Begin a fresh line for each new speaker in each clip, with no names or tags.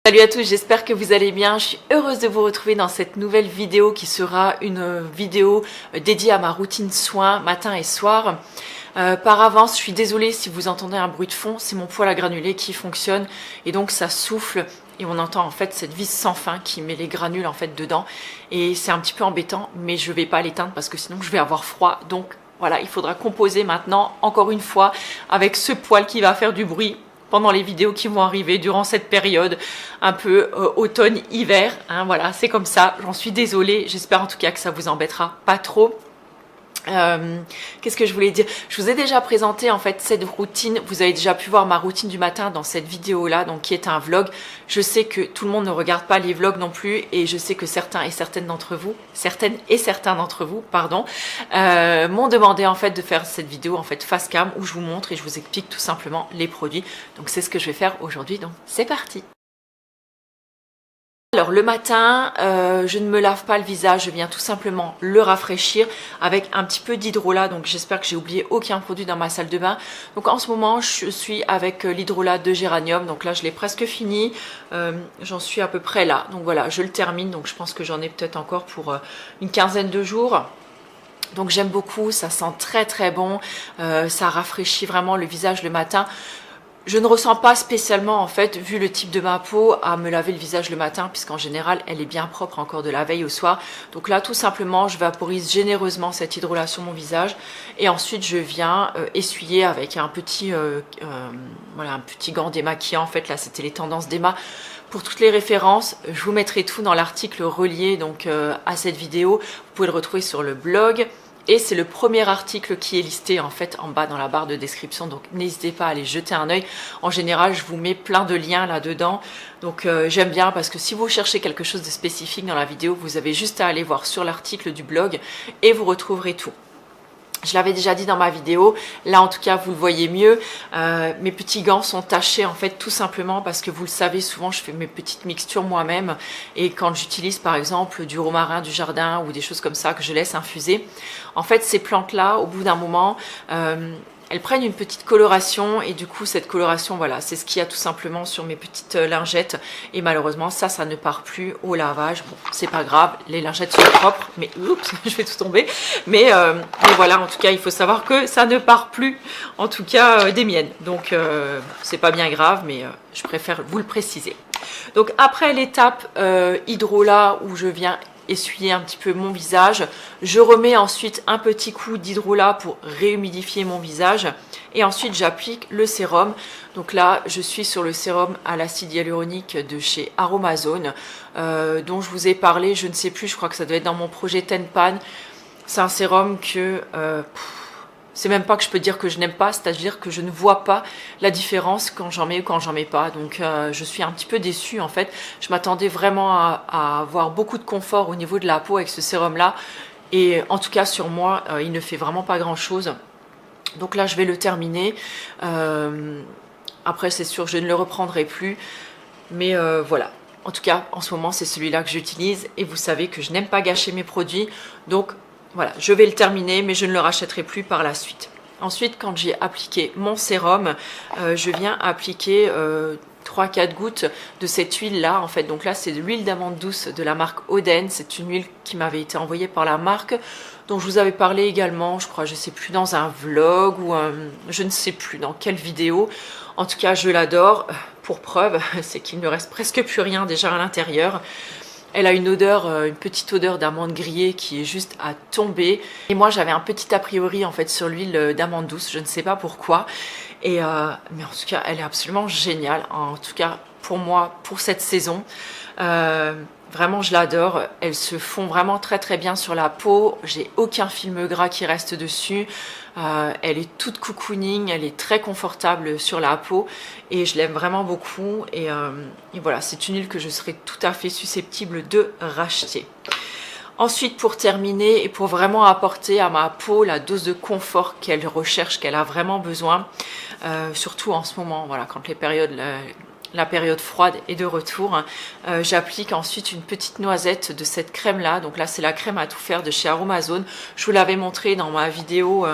Salut à tous, j'espère que vous allez bien. Je suis heureuse de vous retrouver dans cette nouvelle vidéo qui sera une vidéo dédiée à ma routine soins matin et soir. Par avance, je suis désolée si vous entendez un bruit de fond, c'est mon poêle à granulés qui fonctionne et donc ça souffle et on entend en fait cette vis sans fin qui met les granules en fait dedans et c'est un petit peu embêtant, mais je vais pas l'éteindre parce que sinon je vais avoir froid. Donc voilà, il faudra composer maintenant encore une fois avec ce poêle qui va faire du bruit pendant les vidéos qui vont arriver durant cette période un peu automne-hiver. Hein, voilà, c'est comme ça, j'en suis désolée. J'espère en tout cas que ça vous embêtera pas trop. Qu'est-ce que je voulais dire? Je vous ai déjà présenté en fait cette routine. Vous avez déjà pu voir ma routine du matin dans cette vidéo là, donc qui est un vlog. Je sais que tout le monde ne regarde pas les vlogs non plus, et je sais que certains et certaines d'entre vous, pardon, m'ont demandé en fait de faire cette vidéo en fait face cam où je vous montre et je vous explique tout simplement les produits. Donc c'est ce que je vais faire aujourd'hui. Donc c'est parti. Alors le matin, je ne me lave pas le visage, je viens tout simplement le rafraîchir avec un petit peu d'hydrolat. Donc j'espère que j'ai oublié aucun produit dans ma salle de bain. Donc en ce moment, je suis avec l'hydrolat de géranium. Donc là, je l'ai presque fini. J'en suis à peu près là. Donc voilà, je le termine. Donc je pense que j'en ai peut-être encore pour une quinzaine de jours. Donc j'aime beaucoup, ça sent très très bon. Ça rafraîchit vraiment le visage le matin. Je ne ressens pas spécialement, en fait, vu le type de ma peau, à me laver le visage le matin, puisqu'en général, elle est bien propre encore de la veille au soir. Donc là, tout simplement, je vaporise généreusement cet hydrolat sur mon visage. Et ensuite, je viens essuyer avec un petit gant démaquillant. En fait, là, c'était les tendances d'Emma. Pour toutes les références, je vous mettrai tout dans l'article relié donc, à cette vidéo. Vous pouvez le retrouver sur le blog. Et c'est le premier article qui est listé en fait en bas dans la barre de description, donc n'hésitez pas à aller jeter un œil. En général, je vous mets plein de liens là-dedans, donc j'aime bien parce que si vous cherchez quelque chose de spécifique dans la vidéo, vous avez juste à aller voir sur l'article du blog et vous retrouverez tout. Je l'avais déjà dit dans ma vidéo, là en tout cas vous le voyez mieux, mes petits gants sont tachés en fait tout simplement parce que vous le savez, souvent je fais mes petites mixtures moi-même et quand j'utilise par exemple du romarin du jardin ou des choses comme ça que je laisse infuser, en fait ces plantes là au bout d'un moment elles prennent une petite coloration et du coup cette coloration voilà c'est ce qu'il y a tout simplement sur mes petites lingettes et malheureusement ça ne part plus au lavage. Bon c'est pas grave, les lingettes sont propres mais oups je vais tout tomber mais voilà en tout cas il faut savoir que ça ne part plus en tout cas des miennes donc c'est pas bien grave mais je préfère vous le préciser. Donc après l'étape hydrolat où je viens essuyer un petit peu mon visage. Je remets ensuite un petit coup d'hydrolat pour réhumidifier mon visage et ensuite j'applique le sérum. Donc là je suis sur le sérum à l'acide hyaluronique de chez Aromazone dont je vous ai parlé, je ne sais plus, je crois que ça doit être dans mon projet Tenpan. C'est un sérum que c'est même pas que je peux dire que je n'aime pas, c'est-à-dire que je ne vois pas la différence quand j'en mets ou quand j'en mets pas. Donc je suis un petit peu déçue en fait. Je m'attendais vraiment à avoir beaucoup de confort au niveau de la peau avec ce sérum-là. Et en tout cas sur moi, il ne fait vraiment pas grand-chose. Donc là, je vais le terminer. Après, c'est sûr, je ne le reprendrai plus. Mais voilà. En tout cas, en ce moment, c'est celui-là que j'utilise. Et vous savez que je n'aime pas gâcher mes produits. Donc voilà, je vais le terminer, mais je ne le rachèterai plus par la suite. Ensuite, quand j'ai appliqué mon sérum, je viens appliquer 3-4 gouttes de cette huile-là. En fait, donc là, c'est de l'huile d'amande douce de la marque Oden. C'est une huile qui m'avait été envoyée par la marque, dont je vous avais parlé également, je crois, je ne sais plus, dans un vlog ou je ne sais plus dans quelle vidéo. En tout cas, je l'adore. Pour preuve, c'est qu'il ne reste presque plus rien déjà à l'intérieur. Elle a une odeur, une petite odeur d'amande grillée qui est juste à tomber. Et moi, j'avais un petit a priori en fait sur l'huile d'amande douce, je ne sais pas pourquoi. Mais en tout cas, elle est absolument géniale. En tout cas, pour moi, pour cette saison. Vraiment, je l'adore. Elle se fond vraiment très très bien sur la peau. J'ai aucun film gras qui reste dessus. Elle est toute cocooning, elle est très confortable sur la peau et je l'aime vraiment beaucoup. Et voilà, c'est une huile que je serais tout à fait susceptible de racheter. Ensuite, pour terminer et pour vraiment apporter à ma peau la dose de confort qu'elle recherche, qu'elle a vraiment besoin, surtout en ce moment, voilà, quand la période froide est de retour, j'applique ensuite une petite noisette de cette crème là. Donc là c'est la crème à tout faire de chez Aromazone. Je vous l'avais montré dans ma vidéo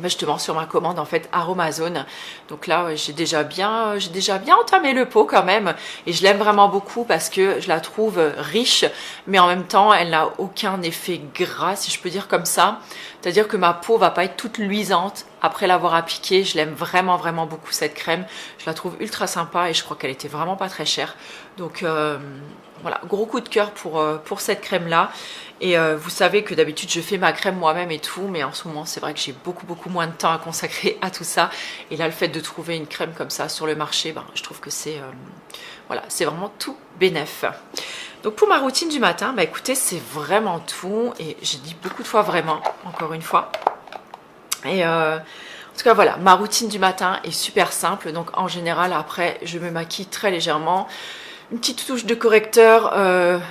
justement sur ma commande en fait Aromazone. Donc là j'ai déjà bien entamé le pot quand même, et je l'aime vraiment beaucoup parce que je la trouve riche, mais en même temps elle n'a aucun effet gras, si je peux dire comme ça. C'est à dire que ma peau va pas être toute luisante après l'avoir appliquée. Je l'aime vraiment beaucoup cette crème, je la trouve ultra sympa et je crois qu'elle était vraiment pas très chère. Donc voilà, gros coup de cœur pour cette crème là. Et vous savez que d'habitude je fais ma crème moi-même et tout, mais en ce moment c'est vrai que j'ai beaucoup moins de temps à consacrer à tout ça. Et là le fait de trouver une crème comme ça sur le marché, ben, je trouve que c'est voilà, c'est vraiment tout bénef. Donc pour ma routine du matin, bah écoutez, c'est vraiment tout. Et j'ai dit beaucoup de fois vraiment, encore une fois. Et en tout cas voilà, ma routine du matin est super simple. Donc en général après je me maquille très légèrement. Une petite touche de correcteur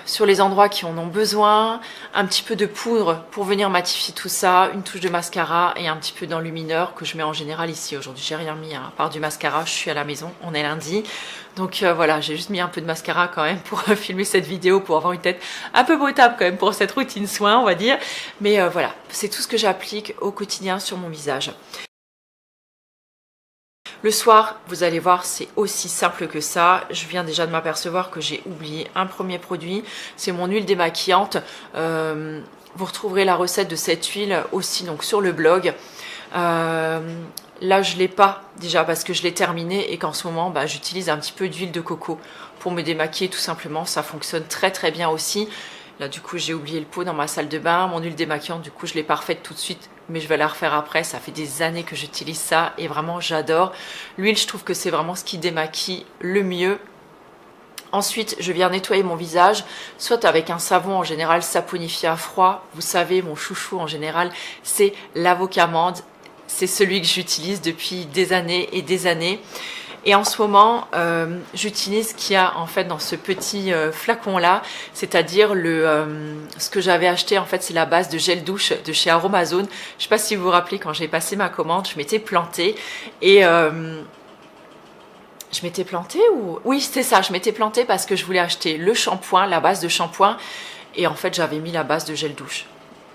sur les endroits qui en ont besoin, un petit peu de poudre pour venir matifier tout ça, une touche de mascara et un petit peu d'enlumineur que je mets en général ici. Aujourd'hui j'ai rien mis à part du mascara, je suis à la maison, on est lundi. Donc voilà, j'ai juste mis un peu de mascara quand même pour filmer cette vidéo, pour avoir une tête un peu potable quand même pour cette routine soin on va dire. Mais voilà, c'est tout ce que j'applique au quotidien sur mon visage. Le soir, vous allez voir, c'est aussi simple que ça. Je viens déjà de m'apercevoir que j'ai oublié un premier produit. C'est mon huile démaquillante. Vous retrouverez la recette de cette huile aussi donc sur le blog. Là, je ne l'ai pas déjà parce que je l'ai terminé et qu'en ce moment, bah, j'utilise un petit peu d'huile de coco pour me démaquiller tout simplement. Ça fonctionne très bien aussi. Là, du coup, j'ai oublié le pot dans ma salle de bain. Mon huile démaquillante, du coup, je l'ai pas refaite tout de suite, mais je vais la refaire après. Ça fait des années que j'utilise ça et vraiment, j'adore. L'huile, je trouve que c'est vraiment ce qui démaquille le mieux. Ensuite, je viens nettoyer mon visage, soit avec un savon en général saponifié à froid. Vous savez, mon chouchou en général, c'est l'Avocamande. C'est celui que j'utilise depuis des années et des années. Et en ce moment, j'utilise ce qu'il y a en fait dans ce petit flacon là, c'est-à-dire ce que j'avais acheté en fait, c'est la base de gel douche de chez Aromazone. Je ne sais pas si vous vous rappelez, quand j'ai passé ma commande, je m'étais plantée et je m'étais plantée ou oui c'était ça, je m'étais plantée parce que je voulais acheter le shampoing, la base de shampoing, et en fait j'avais mis la base de gel douche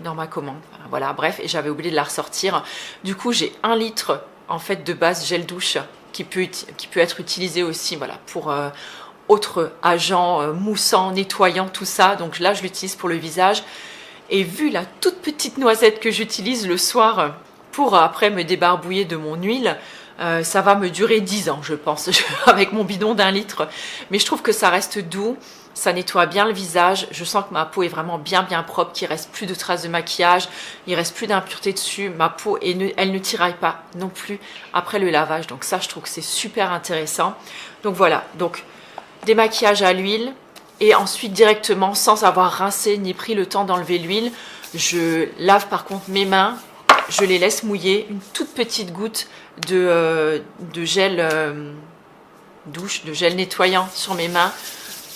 dans ma commande. Voilà, bref, et j'avais oublié de la ressortir. Du coup, j'ai 1 litre en fait de base gel douche qui peut être utilisé aussi voilà, pour autres agents moussants, nettoyants, tout ça. Donc là, je l'utilise pour le visage. Et vu la toute petite noisette que j'utilise le soir pour après me débarbouiller de mon huile, ça va me durer 10 ans, je pense, avec mon bidon d'1 litre. Mais je trouve que ça reste doux. Ça nettoie bien le visage, je sens que ma peau est vraiment bien propre, qu'il ne reste plus de traces de maquillage, il ne reste plus d'impuretés dessus, ma peau elle ne tiraille pas non plus après le lavage, donc ça je trouve que c'est super intéressant. Donc voilà, donc démaquillage à l'huile et ensuite directement sans avoir rincé ni pris le temps d'enlever l'huile, je lave par contre mes mains, je les laisse mouiller, une toute petite goutte de gel douche, de gel nettoyant sur mes mains.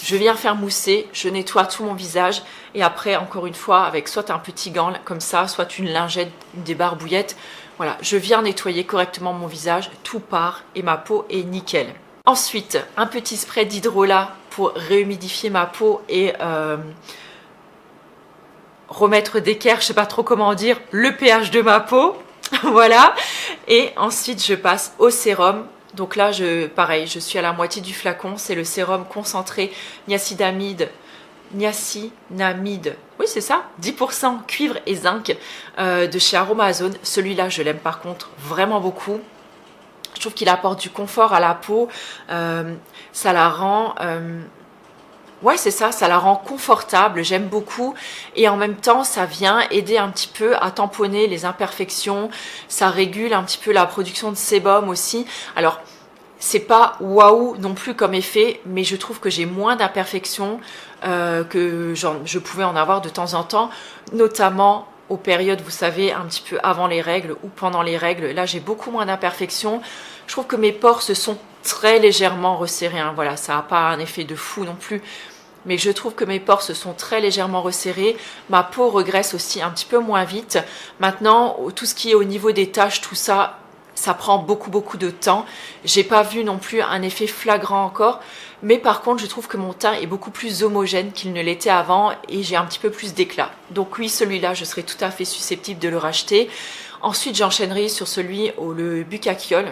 Je viens faire mousser, je nettoie tout mon visage et après, encore une fois, avec soit un petit gant comme ça, soit une lingette, des barbouillettes, voilà, je viens nettoyer correctement mon visage, tout part et ma peau est nickel. Ensuite, un petit spray d'hydrolat pour réhumidifier ma peau et remettre d'équerre, je sais pas trop comment dire, le pH de ma peau, voilà. Et ensuite, je passe au sérum. Donc là, pareil, je suis à la moitié du flacon. C'est le sérum concentré niacinamide. Oui, c'est ça, 10% cuivre et zinc de chez Aromazone. Celui-là, je l'aime par contre vraiment beaucoup. Je trouve qu'il apporte du confort à la peau. Ça la rend... ouais, c'est ça, ça la rend confortable, j'aime beaucoup. Et en même temps, ça vient aider un petit peu à tamponner les imperfections. Ça régule un petit peu la production de sébum aussi. Alors, c'est pas waouh non plus comme effet, mais je trouve que j'ai moins d'imperfections que je pouvais en avoir de temps en temps, notamment aux périodes, vous savez, un petit peu avant les règles ou pendant les règles. Là, j'ai beaucoup moins d'imperfections. Je trouve que mes pores se sont très légèrement resserrés. Hein. Voilà, ça n'a pas un effet de fou non plus. Mais je trouve que mes pores se sont très légèrement resserrés. Ma peau regraisse aussi un petit peu moins vite. Maintenant, tout ce qui est au niveau des taches, tout ça, ça prend beaucoup de temps. J'ai pas vu non plus un effet flagrant encore. Mais par contre, je trouve que mon teint est beaucoup plus homogène qu'il ne l'était avant et j'ai un petit peu plus d'éclat. Donc oui, celui-là, je serais tout à fait susceptible de le racheter. Ensuite j'enchaînerai sur celui au le Bucaquiol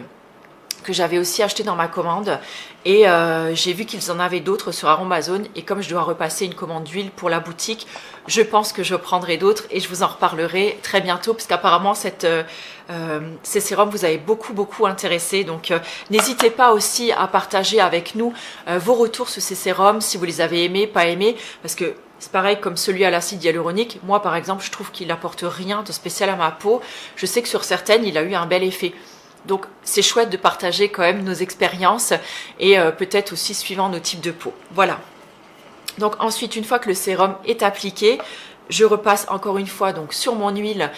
que j'avais aussi acheté dans ma commande et j'ai vu qu'ils en avaient d'autres sur Aromazone et comme je dois repasser une commande d'huile pour la boutique, je pense que je prendrai d'autres et je vous en reparlerai très bientôt parce qu'apparemment ces sérums vous avez beaucoup intéressé, donc n'hésitez pas aussi à partager avec nous vos retours sur ces sérums, si vous les avez aimés, pas aimés, parce que c'est pareil comme celui à l'acide hyaluronique. Moi par exemple je trouve qu'il n'apporte rien de spécial à ma peau, je sais que sur certaines il a eu un bel effet. Donc c'est chouette de partager quand même nos expériences et peut-être aussi suivant nos types de peau. Voilà. Donc ensuite, une fois que le sérum est appliqué, je repasse encore une fois donc sur mon huile.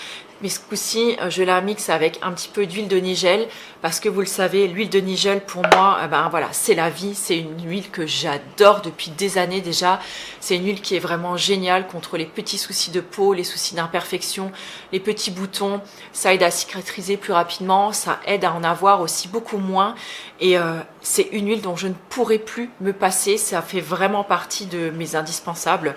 Mais ce coup-ci, je la mixe avec un petit peu d'huile de nigel parce que vous le savez, l'huile de nigel pour moi, ben voilà, c'est la vie. C'est une huile que j'adore depuis des années déjà. C'est une huile qui est vraiment géniale contre les petits soucis de peau, les soucis d'imperfection, les petits boutons. Ça aide à cicatriser plus rapidement, ça aide à en avoir aussi beaucoup moins. Et c'est une huile dont je ne pourrais plus me passer. Ça fait vraiment partie de mes indispensables.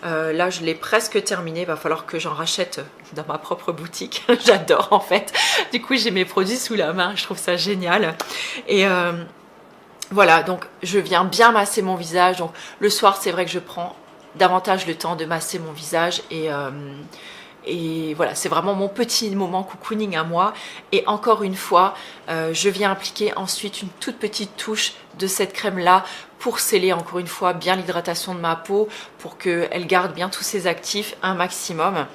Là, je l'ai presque terminé. Il va falloir que j'en rachète dans ma propre boutique. J'adore en fait. Du coup, j'ai mes produits sous la main. Je trouve ça génial. Et voilà, donc je viens bien masser mon visage. Donc le soir, c'est vrai que je prends davantage le temps de masser mon visage et voilà, c'est vraiment mon petit moment cocooning à moi. Et encore une fois, je viens appliquer ensuite une toute petite touche de cette crème-là pour sceller encore une fois bien l'hydratation de ma peau, pour qu'elle garde bien tous ses actifs un maximum.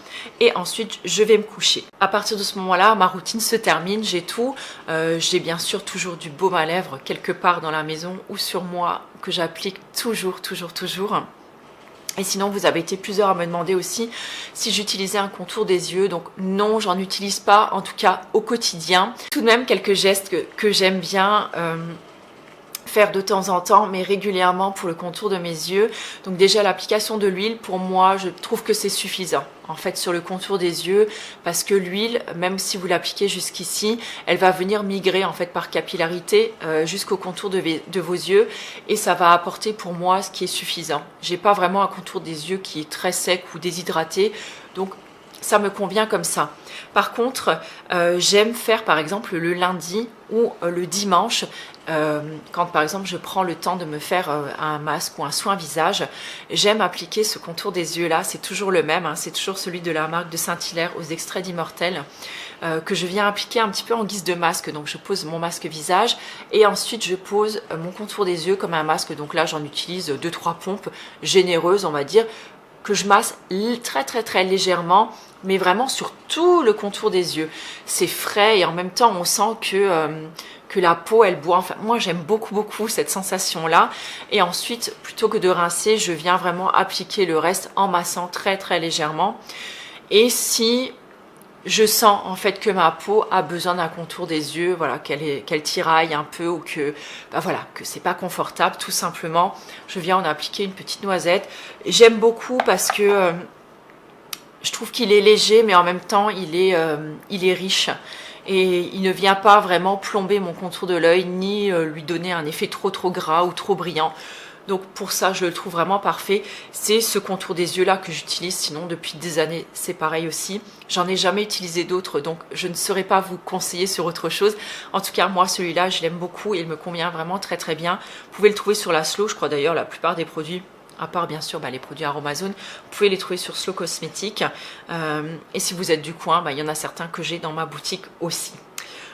Et ensuite, je vais me coucher. À partir de ce moment-là, ma routine se termine, j'ai tout. J'ai bien sûr toujours du baume à lèvres quelque part dans la maison ou sur moi que j'applique toujours. Et sinon, vous avez été plusieurs à me demander aussi si j'utilisais un contour des yeux. Donc non, j'en utilise pas, en tout cas au quotidien. Tout de même, quelques gestes que j'aime bien faire de temps en temps, mais régulièrement pour le contour de mes yeux. Donc déjà, l'application de l'huile, pour moi, je trouve que c'est suffisant. En fait, sur le contour des yeux, parce que l'huile, même si vous l'appliquez jusqu'ici, elle va venir migrer en fait par capillarité jusqu'au contour de vos yeux et ça va apporter pour moi ce qui est suffisant. J'ai pas vraiment un contour des yeux qui est très sec ou déshydraté, donc ça me convient comme ça. Par contre, j'aime faire par exemple le lundi ou le dimanche, quand par exemple je prends le temps de me faire un masque ou un soin visage, j'aime appliquer ce contour des yeux là, c'est toujours le même, hein, c'est toujours celui de la marque de Saint-Hilaire aux extraits d'Immortel, que je viens appliquer un petit peu en guise de masque. Donc je pose mon masque visage et ensuite je pose mon contour des yeux comme un masque. Donc là j'en utilise 2-3 pompes généreuses, on va dire, que je masse très légèrement, mais vraiment sur tout le contour des yeux. C'est frais et en même temps on sent que la peau elle boit. Enfin moi j'aime beaucoup cette sensation là. Et ensuite plutôt que de rincer, je viens vraiment appliquer le reste en massant très légèrement. Et si je sens en fait que ma peau a besoin d'un contour des yeux, voilà, qu'elle tiraille un peu ou que voilà, que c'est pas confortable, tout simplement, je viens en appliquer une petite noisette. J'aime beaucoup parce que je trouve qu'il est léger, mais en même temps il est riche et il ne vient pas vraiment plomber mon contour de l'œil ni lui donner un effet trop gras ou trop brillant. Donc pour ça, je le trouve vraiment parfait. C'est ce contour des yeux là que j'utilise, sinon depuis des années, c'est pareil aussi. J'en ai jamais utilisé d'autres, donc je ne saurais pas vous conseiller sur autre chose. En tout cas, moi, celui-là, je l'aime beaucoup et il me convient vraiment très bien. Vous pouvez le trouver sur la Slow, je crois d'ailleurs, la plupart des produits, à part bien sûr les produits Aromazone, vous pouvez les trouver sur Slow Cosmétiques. Et si vous êtes du coin, il y en a certains que j'ai dans ma boutique aussi.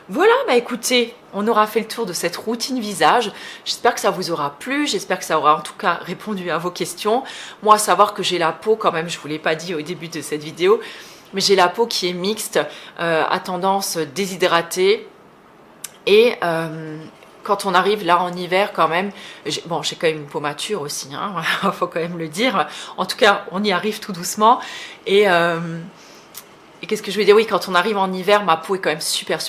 Voilà, écoutez, on aura fait le tour de cette routine visage. J'espère que ça vous aura plu, j'espère que ça aura en tout cas répondu à vos questions. Moi, à savoir que j'ai la peau quand même, je ne vous l'ai pas dit au début de cette vidéo, mais j'ai la peau qui est mixte, à tendance déshydratée. Et quand on arrive là en hiver quand même, j'ai quand même une peau mature aussi, hein, faut quand même le dire. En tout cas, on y arrive tout doucement. Et qu'est-ce que je veux dire? Oui, quand on arrive en hiver, ma peau est quand même super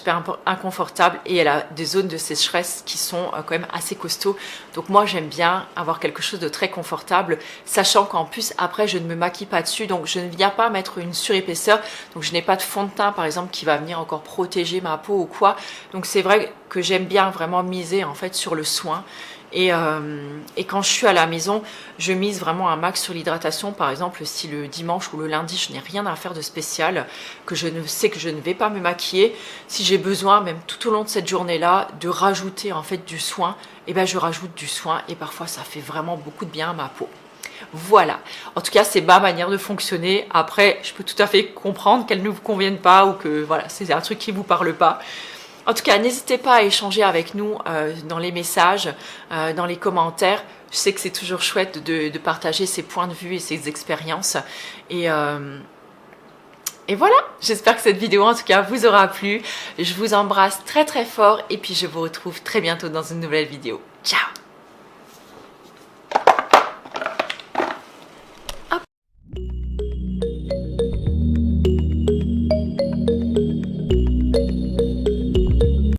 inconfortable et elle a des zones de sécheresse qui sont quand même assez costauds. Donc moi, j'aime bien avoir quelque chose de très confortable, sachant qu'en plus, après, je ne me maquille pas dessus. Donc, je ne viens pas mettre une surépaisseur. Donc, je n'ai pas de fond de teint, par exemple, qui va venir encore protéger ma peau ou quoi. Donc, c'est vrai que j'aime bien vraiment miser, en fait, sur le soin. Et quand je suis à la maison, je mise vraiment un max sur l'hydratation. Par exemple, si le dimanche ou le lundi, je n'ai rien à faire de spécial, que je ne sais que je ne vais pas me maquiller, si j'ai besoin, même tout au long de cette journée-là, de rajouter en fait du soin, et ben je rajoute du soin et parfois ça fait vraiment beaucoup de bien à ma peau. Voilà, en tout cas c'est ma manière de fonctionner. Après je peux tout à fait comprendre qu'elle ne vous convienne pas ou que voilà, c'est un truc qui ne vous parle pas. En tout cas, n'hésitez pas à échanger avec nous dans les messages, dans les commentaires. Je sais que c'est toujours chouette de partager ses points de vue et ses expériences. Et voilà, j'espère que cette vidéo en tout cas vous aura plu. Je vous embrasse très très fort et puis je vous retrouve très bientôt dans une nouvelle vidéo. Ciao!